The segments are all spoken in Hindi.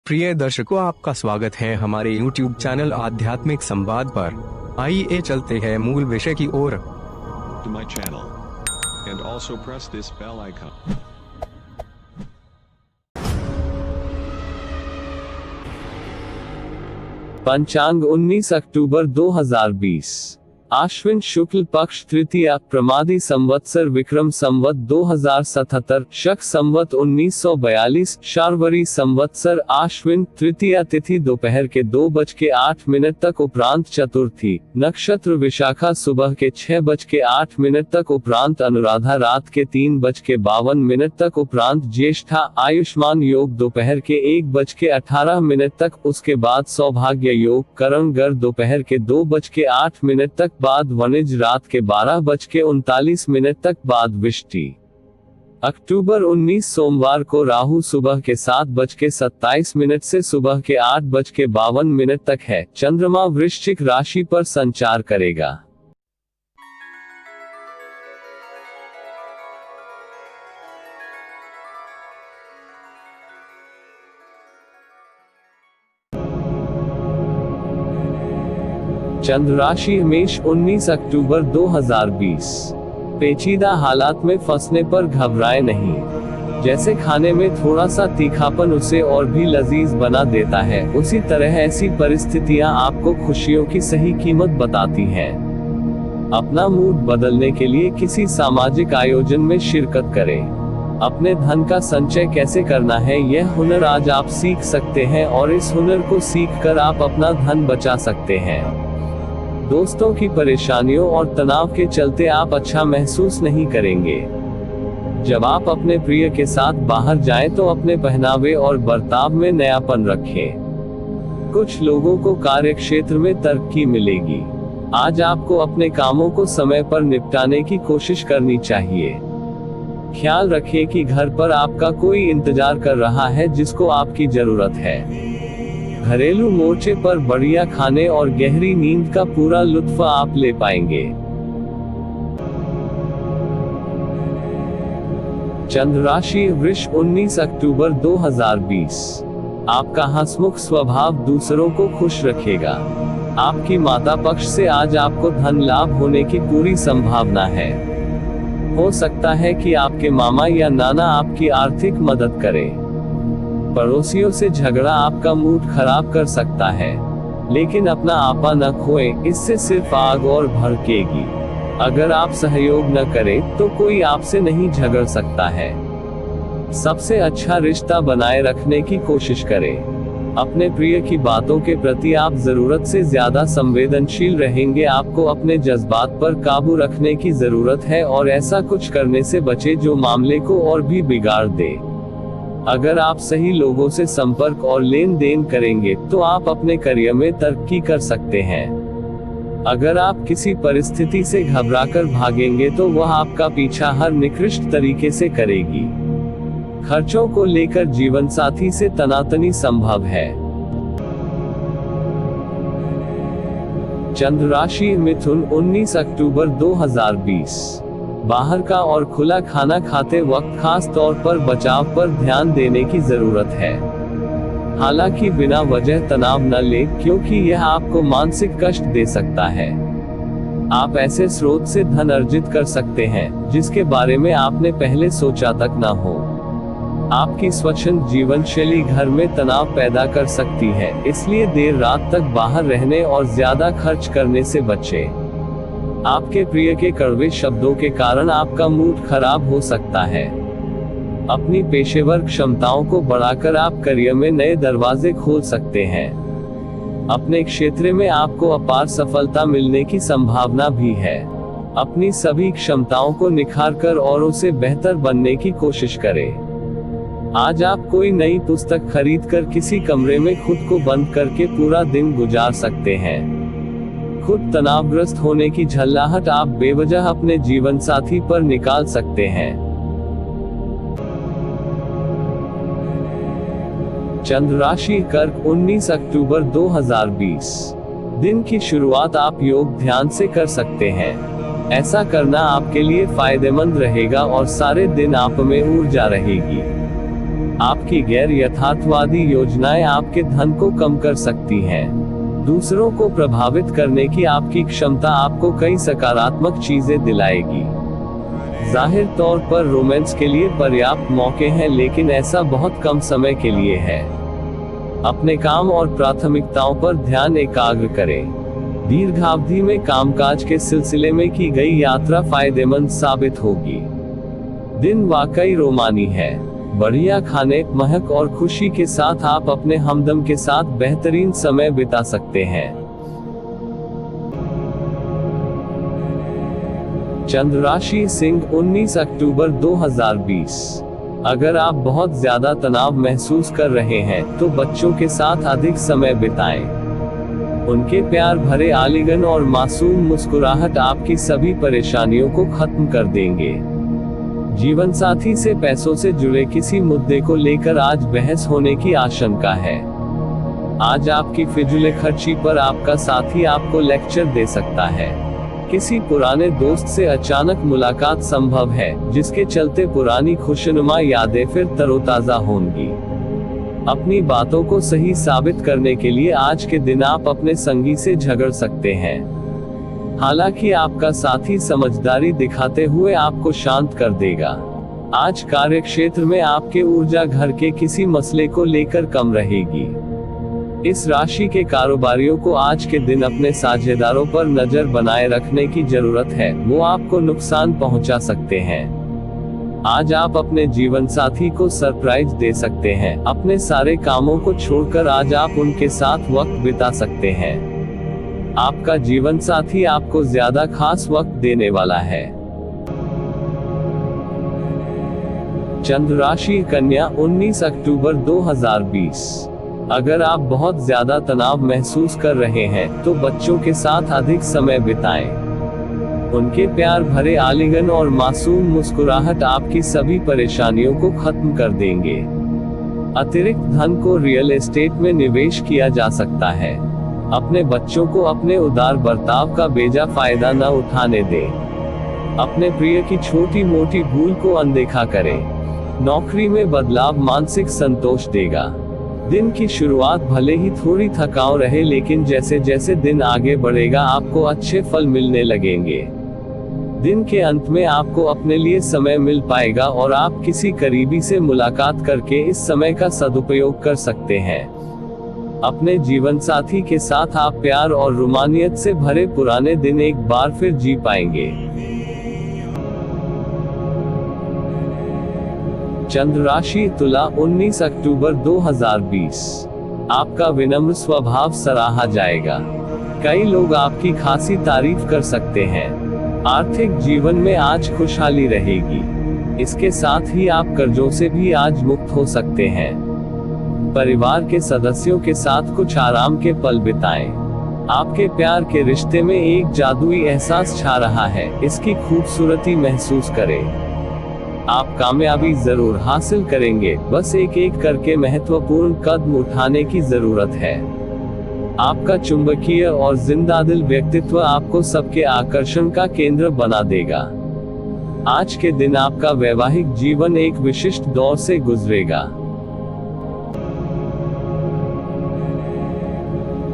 प्रिय दर्शकों, आपका स्वागत है हमारे YouTube चैनल आध्यात्मिक संवाद पर। आइए चलते हैं मूल विषय की ओर। To my channel and also press this bell icon. पंचांग 19 अक्टूबर 2020, आश्विन शुक्ल पक्ष तृतीया, प्रमादी संवत्सर विक्रम संवत 2077, शक संवत 1942, शार्वरी संवत्सर आश्विन, तृतीया तिथि दोपहर के 2:08 तक उपरांत चतुर्थी, नक्षत्र विशाखा सुबह के 6:08 तक उपरांत अनुराधा रात के 3:52 तक उपरांत ज्येष्ठा, आयुष्मान योग दोपहर के 1:18 तक, उसके बाद सौभाग्य योग, करण गर दोपहर के 2:08 तक, बाद वनिज रात के 12:39 तक, बाद विष्टि। अक्टूबर 19 सोमवार को राहु सुबह के 7:27 से सुबह के 8:52 तक है। चंद्रमा वृश्चिक राशि पर संचार करेगा। चंद्र राशि मेष 19 अक्टूबर 2020, पेचीदा हालात में फंसने पर घबराएं नहीं। जैसे खाने में थोड़ा सा तीखापन उसे और भी लजीज बना देता है, उसी तरह ऐसी परिस्थितियां आपको खुशियों की सही कीमत बताती हैं। अपना मूड बदलने के लिए किसी सामाजिक आयोजन में शिरकत करें। अपने धन का संचय कैसे करना है, यह हुनर आज आप सीख सकते हैं और इस हुनर को सीखकर आप अपना धन बचा सकते हैं। दोस्तों की परेशानियों और तनाव के चलते आप अच्छा महसूस नहीं करेंगे। जब आप अपने प्रिय के साथ बाहर जाएं तो अपने पहनावे और बर्ताव में नयापन रखें। कुछ लोगों को कार्यक्षेत्र में तरक्की मिलेगी। आज आपको अपने कामों को समय पर निपटाने की कोशिश करनी चाहिए। ख्याल रखिए कि घर पर आपका कोई इंतजार कर रहा है जिसको आपकी जरूरत है। घरेलू मोर्चे पर बढ़िया खाने और गहरी नींद का पूरा लुत्फ आप ले पाएंगे। चंद्र राशि वृष 19 अक्टूबर 2020, आपका हंसमुख स्वभाव दूसरों को खुश रखेगा। आपकी माता पक्ष से आज आपको धन लाभ होने की पूरी संभावना है। हो सकता है कि आपके मामा या नाना आपकी आर्थिक मदद करें। पड़ोसियों से झगड़ा आपका मूड खराब कर सकता है, लेकिन अपना आपा न खोएं, इससे सिर्फ आग और भड़केगी। अगर आप सहयोग न करें तो कोई आपसे नहीं झगड़ सकता है। सबसे अच्छा रिश्ता बनाए रखने की कोशिश करें। अपने प्रिय की बातों के प्रति आप जरूरत से ज्यादा संवेदनशील रहेंगे। आपको अपने जज्बात पर काबू रखने की जरूरत है और ऐसा कुछ करने से बचे जो मामले को और भी बिगाड़ दे। अगर आप सही लोगों से संपर्क और लेन देन करेंगे तो आप अपने करियर में तरक्की कर सकते हैं। अगर आप किसी परिस्थिति से घबराकर भागेंगे तो वह आपका पीछा हर निकृष्ट तरीके से करेगी। खर्चों को लेकर जीवन साथी से तनातनी संभव है। चंद्र राशि मिथुन 19 अक्टूबर 2020, बाहर का और खुला खाना खाते वक्त खास तौर पर बचाव पर ध्यान देने की जरूरत है। हालांकि बिना वजह तनाव न लें, क्योंकि यह आपको मानसिक कष्ट दे सकता है। आप ऐसे स्रोत से धन अर्जित कर सकते हैं जिसके बारे में आपने पहले सोचा तक न हो। आपकी स्वच्छंद जीवन शैली घर में तनाव पैदा कर सकती है, इसलिए देर रात तक बाहर रहने और ज्यादा खर्च करने से बचें। आपके प्रिय के कड़वे शब्दों के कारण आपका मूड खराब हो सकता है। अपनी पेशेवर क्षमताओं को बढ़ाकर आप करियर में नए दरवाजे खोल सकते हैं। अपने क्षेत्र में आपको अपार सफलता मिलने की संभावना भी है। अपनी सभी क्षमताओं को निखारकर और उसे बेहतर बनने की कोशिश करें। आज आप कोई नई पुस्तक खरीदकर किसी कमरे में खुद को बंद करके पूरा दिन गुजार सकते हैं। खुद तनावग्रस्त होने की झल्लाहट आप बेवजह अपने जीवन साथी पर निकाल सकते हैं। चंद्र राशि कर्क 19 अक्टूबर 2020, दिन की शुरुआत आप योग ध्यान से कर सकते हैं। ऐसा करना आपके लिए फायदेमंद रहेगा और सारे दिन आप में ऊर्जा रहेगी। आपकी गैर यथार्थवादी योजनाएं आपके धन को कम कर सकती हैं। दूसरों को प्रभावित करने की आपकी क्षमता आपको कई सकारात्मक चीजें दिलाएगी। जाहिर तौर पर रोमांस के लिए पर्याप्त मौके हैं, लेकिन ऐसा बहुत कम समय के लिए है। अपने काम और प्राथमिकताओं पर ध्यान एकाग्र करें। दीर्घावधि में कामकाज के सिलसिले में की गई यात्रा फायदेमंद साबित होगी। दिन वाकई रोमानी है। बढ़िया खाने, महक और खुशी के साथ आप अपने हमदम के साथ बेहतरीन समय बिता सकते हैं। चंद्र राशि सिंह, 19 अक्टूबर 2020। अगर आप बहुत ज्यादा तनाव महसूस कर रहे हैं तो बच्चों के साथ अधिक समय बिताएं। उनके प्यार भरे आलिंगन और मासूम मुस्कुराहट आपकी सभी परेशानियों को खत्म कर देंगे। जीवन साथी से पैसों से जुड़े किसी मुद्दे को लेकर आज बहस होने की आशंका है। आज आपकी फिजूल खर्ची पर आपका साथी आपको लेक्चर दे सकता है। किसी पुराने दोस्त से अचानक मुलाकात संभव है, जिसके चलते पुरानी खुशनुमा यादें फिर तरोताजा होंगी। अपनी बातों को सही साबित करने के लिए आज के दिन आप अपने संगी से झगड़ सकते हैं। हालांकि आपका साथी समझदारी दिखाते हुए आपको शांत कर देगा। आज कार्यक्षेत्र में आपके ऊर्जा घर के किसी मसले को लेकर कम रहेगी। इस राशि के कारोबारियों को आज के दिन अपने साझेदारों पर नजर बनाए रखने की जरूरत है, वो आपको नुकसान पहुंचा सकते हैं। आज आप अपने जीवन साथी को सरप्राइज दे सकते हैं। अपने सारे कामों को छोड़कर आज आप उनके साथ वक्त बिता सकते हैं। आपका जीवन साथी आपको ज्यादा खास वक्त देने वाला है। चंद्र राशि कन्या, 19 अक्टूबर 2020। अगर आप बहुत ज्यादा तनाव महसूस कर रहे हैं तो बच्चों के साथ अधिक समय बिताएं। उनके प्यार भरे आलिंगन और मासूम मुस्कुराहट आपकी सभी परेशानियों को खत्म कर देंगे। अतिरिक्त धन को रियल एस्टेट में निवेश किया जा सकता है। अपने बच्चों को अपने उदार बर्ताव का बेजा फायदा न उठाने दें। अपने प्रिय की छोटी मोटी भूल को अनदेखा करें। नौकरी में बदलाव मानसिक संतोष देगा। दिन की शुरुआत भले ही थोड़ी थकाऊ रहे, लेकिन जैसे जैसे दिन आगे बढ़ेगा आपको अच्छे फल मिलने लगेंगे। दिन के अंत में आपको अपने लिए समय मिल पाएगा और आप किसी करीबी से मुलाकात करके इस समय का सदुपयोग कर सकते हैं। अपने जीवन साथी के साथ आप प्यार और रोमानियत से भरे पुराने दिन एक बार फिर जी पाएंगे। चंद्र राशि तुला, 19 अक्टूबर 2020। आपका विनम्र स्वभाव सराहा जाएगा। कई लोग आपकी खासी तारीफ कर सकते हैं। आर्थिक जीवन में आज खुशहाली रहेगी। इसके साथ ही आप कर्जों से भी आज मुक्त हो सकते हैं। परिवार के सदस्यों के साथ कुछ आराम के पल बिताएं। आपके प्यार के रिश्ते में एक जादुई एहसास छा रहा है, इसकी खूबसूरती महसूस करें। आप कामयाबी जरूर हासिल करेंगे, बस एक एक करके महत्वपूर्ण कदम उठाने की जरूरत है। आपका चुंबकीय और जिंदादिल व्यक्तित्व आपको सबके आकर्षण का केंद्र बना देगा। आज के दिन आपका वैवाहिक जीवन एक विशिष्ट दौर से गुजरेगा।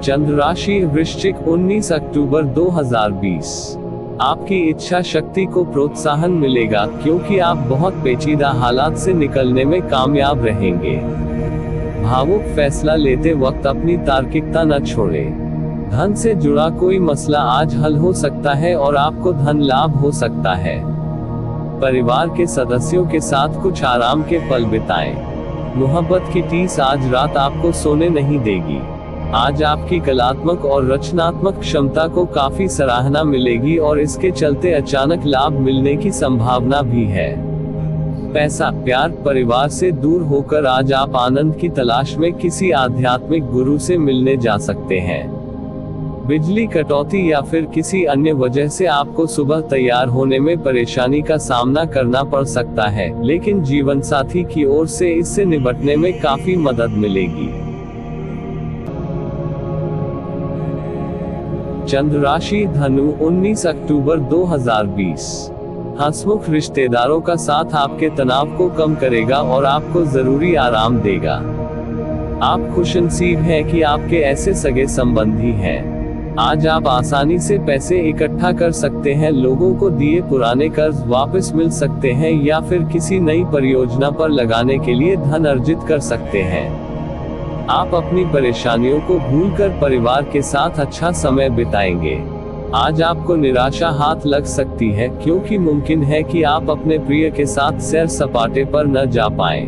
चंद्र राशि वृश्चिक, 19 अक्टूबर 2020। आपकी इच्छा शक्ति को प्रोत्साहन मिलेगा, क्योंकि आप बहुत पेचीदा हालात से निकलने में कामयाब रहेंगे। भावुक फैसला लेते वक्त अपनी तार्किकता न छोड़ें। धन से जुड़ा कोई मसला आज हल हो सकता है और आपको धन लाभ हो सकता है। परिवार के सदस्यों के साथ कुछ आराम के पल बिताएं। मोहब्बत की टीस आज रात आपको सोने नहीं देगी। आज आपकी कलात्मक और रचनात्मक क्षमता को काफी सराहना मिलेगी और इसके चलते अचानक लाभ मिलने की संभावना भी है। पैसा, प्यार, परिवार से दूर होकर आज आप आनंद की तलाश में किसी आध्यात्मिक गुरु से मिलने जा सकते हैं। बिजली कटौती या फिर किसी अन्य वजह से आपको सुबह तैयार होने में परेशानी का सामना करना पड़ सकता है, लेकिन जीवन साथी की ओर से इससे निपटने में काफी मदद मिलेगी। चंद्र राशि धनु, 19 अक्टूबर 2020। हंसमुख रिश्तेदारों का साथ आपके तनाव को कम करेगा और आपको जरूरी आराम देगा। आप खुशनसीब हैं कि आपके ऐसे सगे संबंधी हैं। आज आप आसानी से पैसे इकट्ठा कर सकते हैं, लोगों को दिए पुराने कर्ज वापस मिल सकते हैं या फिर किसी नई परियोजना पर लगाने के लिए धन अर्जित कर सकते हैं। आप अपनी परेशानियों को भूलकर परिवार के साथ अच्छा समय बिताएंगे। आज आपको निराशा हाथ लग सकती है क्योंकि मुमकिन है कि आप अपने प्रिय के साथ सैर सपाटे पर न जा पाएं।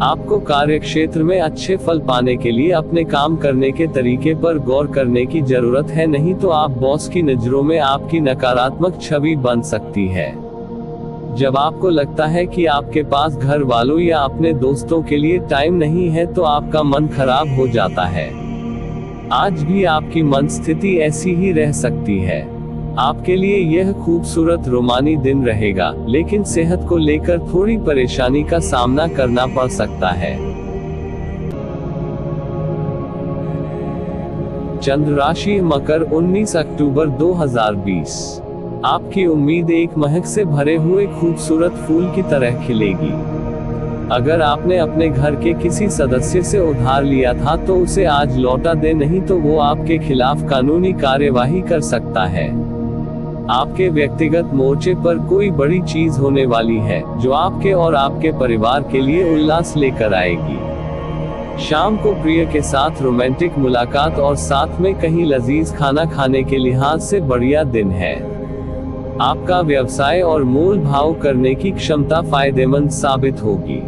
आपको कार्य क्षेत्र में अच्छे फल पाने के लिए अपने काम करने के तरीके पर गौर करने की जरूरत है, नहीं तो आप बॉस की नजरों में आपकी नकारात्मक छवि बन सकती है। जब आपको लगता है कि आपके पास घर वालों या अपने दोस्तों के लिए टाइम नहीं है तो आपका मन खराब हो जाता है। आज भी आपकी मन स्थिति ऐसी ही रह सकती है। आपके लिए यह खूबसूरत रोमानी दिन रहेगा, लेकिन सेहत को लेकर थोड़ी परेशानी का सामना करना पड़ सकता है। चंद्र राशि मकर 19 अक्टूबर 2020। आपकी उम्मीद एक महक से भरे हुए खूबसूरत फूल की तरह खिलेगी। अगर आपने अपने घर के किसी सदस्य से उधार लिया था तो उसे आज लौटा दे, नहीं तो वो आपके खिलाफ कानूनी कार्यवाही कर सकता है। आपके व्यक्तिगत मोर्चे पर कोई बड़ी चीज होने वाली है जो आपके और आपके परिवार के लिए उल्लास लेकर आएगी। शाम को प्रिय के साथ रोमांटिक मुलाकात और साथ में कहीं लजीज खाना खाने के लिहाज से बढ़िया दिन है। आपका व्यवसाय और मोल भाव करने की क्षमता फायदेमंद साबित होगी।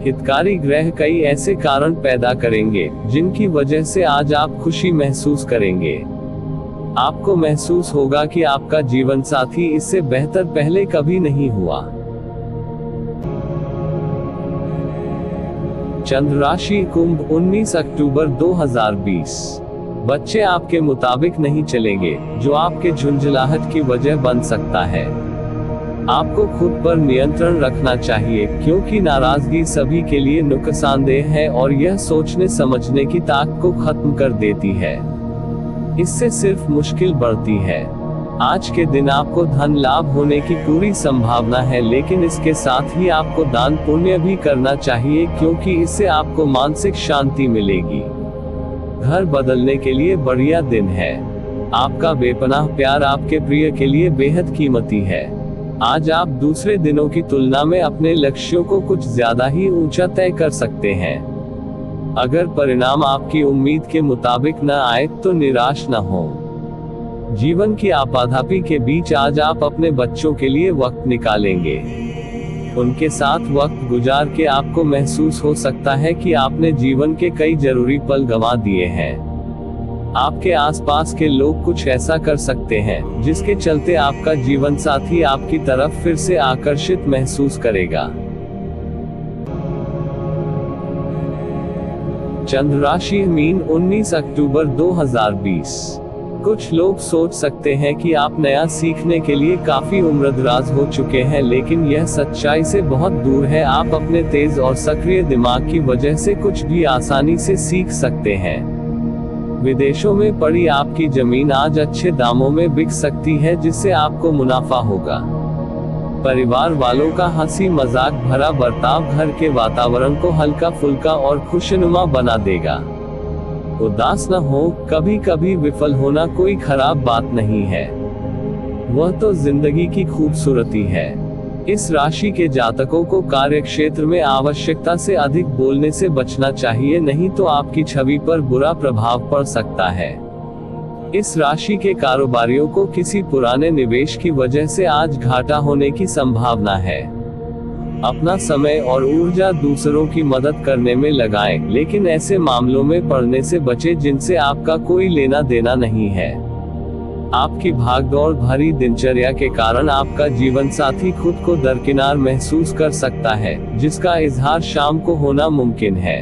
हितकारी ग्रह कई ऐसे कारण पैदा करेंगे जिनकी वजह से आज आप खुशी महसूस करेंगे। आपको महसूस होगा कि आपका जीवन साथी इससे बेहतर पहले कभी नहीं हुआ। चंद्र राशि कुंभ 19 अक्टूबर 2020। बच्चे आपके मुताबिक नहीं चलेंगे, जो आपके झुंझलाहट की वजह बन सकता है। आपको खुद पर नियंत्रण रखना चाहिए क्योंकि नाराजगी सभी के लिए नुकसानदेह है और यह सोचने समझने की ताकत को खत्म कर देती है। इससे सिर्फ मुश्किल बढ़ती है। आज के दिन आपको धन लाभ होने की पूरी संभावना है, लेकिन इसके साथ ही आपको दान पुण्य भी करना चाहिए क्योंकि इससे आपको मानसिक शांति मिलेगी। घर बदलने के लिए बढ़िया दिन है। आपका बेपनाह प्यार आपके प्रिय के लिए बेहद कीमती है। आज आप दूसरे दिनों की तुलना में अपने लक्ष्यों को कुछ ज्यादा ही ऊंचा तय कर सकते हैं। अगर परिणाम आपकी उम्मीद के मुताबिक न आए तो निराश न हो। जीवन की आपाधापी के बीच आज आप अपने बच्चों के लिए वक्त निकालेंगे। उनके साथ वक्त गुजार के आपको महसूस हो सकता है कि आपने जीवन के कई जरूरी पल गंवा दिए हैं। आपके आसपास के लोग कुछ ऐसा कर सकते हैं जिसके चलते आपका जीवन साथी आपकी तरफ फिर से आकर्षित महसूस करेगा। चंद्र राशि मीन 19 अक्टूबर 2020। कुछ लोग सोच सकते हैं कि आप नया सीखने के लिए काफी उम्रदराज हो चुके हैं, लेकिन यह सच्चाई से बहुत दूर है। आप अपने तेज और सक्रिय दिमाग की वजह से कुछ भी आसानी से सीख सकते हैं। विदेशों में पड़ी आपकी जमीन आज अच्छे दामों में बिक सकती है, जिससे आपको मुनाफा होगा। परिवार वालों का हंसी मजाक भरा बर्ताव घर के वातावरण को हल्का फुल्का और खुशनुमा बना देगा। उदास न हो, कभी कभी विफल होना कोई खराब बात नहीं है, वह तो जिंदगी की खूबसूरती है। इस राशि के जातकों को कार्य क्षेत्र में आवश्यकता से अधिक बोलने से बचना चाहिए, नहीं तो आपकी छवि पर बुरा प्रभाव पड़ सकता है। इस राशि के कारोबारियों को किसी पुराने निवेश की वजह से आज घाटा होने की संभावना है। अपना समय और ऊर्जा दूसरों की मदद करने में लगाएं, लेकिन ऐसे मामलों में पड़ने से बचें जिनसे आपका कोई लेना देना नहीं है। आपकी भागदौड़ भरी दिनचर्या के कारण आपका जीवन साथी खुद को दरकिनार महसूस कर सकता है, जिसका इजहार शाम को होना मुमकिन है।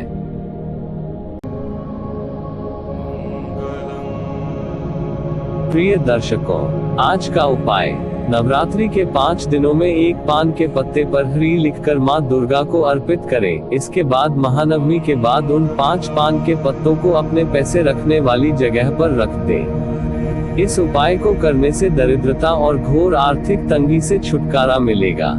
प्रिय दर्शकों, आज का उपाय: नवरात्रि के 5 दिनों में एक पान के पत्ते पर हरी लिखकर मां दुर्गा को अर्पित करें। इसके बाद महानवमी के बाद उन 5 पान के पत्तों को अपने पैसे रखने वाली जगह पर रख दें। इस उपाय को करने से दरिद्रता और घोर आर्थिक तंगी से छुटकारा मिलेगा।